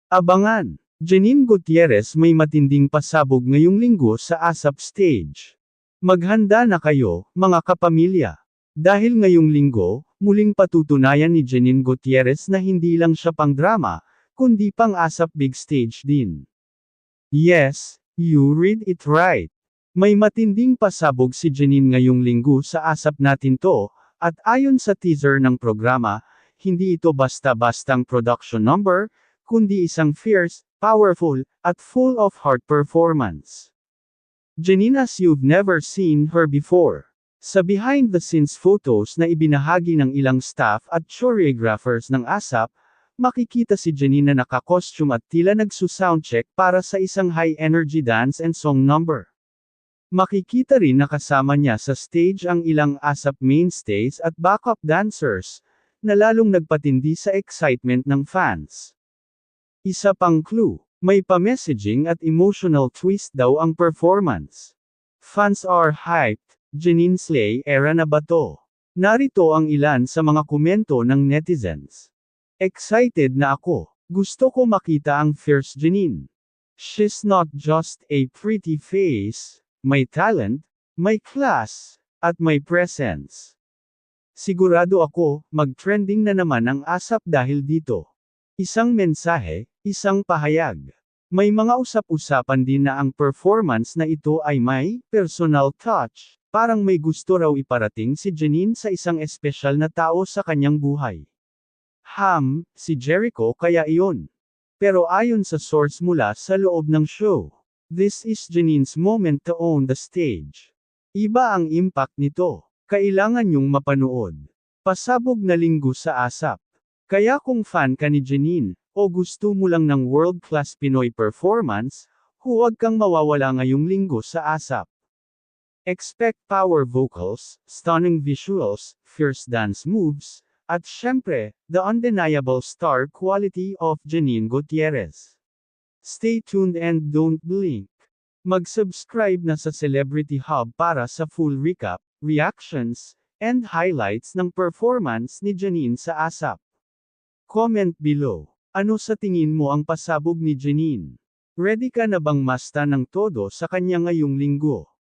Abangan! Janine Gutierrez may matinding pasabog ngayong linggo sa ASAP stage. Maghanda na kayo, mga kapamilya. Dahil ngayong linggo, muling patutunayan ni Janine Gutierrez na hindi lang siya pang drama, kundi pang ASAP big stage din. Yes, you read it right. May matinding pasabog si Janine ngayong linggo sa ASAP Natin To, at ayon sa teaser ng programa, hindi ito basta-bastang production number, kundi isang fierce, powerful, at full of heart performance. Janine as you've never seen her before. Sa behind-the-scenes photos na ibinahagi ng ilang staff at choreographers ng ASAP, makikita si Janine na naka-costume at tila nagsu-soundcheck para sa isang high-energy dance and song number. Makikita rin na kasama niya sa stage ang ilang ASAP mainstays at backup dancers, na lalong nagpatindi sa excitement ng fans. Isa pang clue, may pa-messaging at emotional twist daw ang performance. Fans are hyped, Janine Slay era na ba to? Narito ang ilan sa mga komento ng netizens. Excited na ako. Gusto ko makita ang fierce Janine. She's not just a pretty face, may talent, may class, at may presence. Sigurado ako, mag-trending na naman ang ASAP dahil dito. Isang mensahe, isang pahayag. May mga usap-usapan din na ang performance na ito ay may personal touch, parang may gusto raw iparating si Janine sa isang espesyal na tao sa kanyang buhay. Si Jericho kaya iyon. Pero ayon sa source mula sa loob ng show, this is Janine's moment to own the stage. Iba ang impact nito. Kailangan niyong mapanood. Pasabog na linggo sa ASAP. Kaya kung fan ka ni Janine, o gusto mo lang ng world-class Pinoy performance, huwag kang mawawala ngayong linggo sa ASAP. Expect power vocals, stunning visuals, fierce dance moves, at syempre, the undeniable star quality of Janine Gutierrez. Stay tuned and don't blink. Mag-subscribe na sa Celebrity Hub para sa full recap, reactions, and highlights ng performance ni Janine sa ASAP. Comment below. Ano sa tingin mo ang pasabog ni Janine? Ready ka na bang masta ng todo sa kanya ngayong linggo?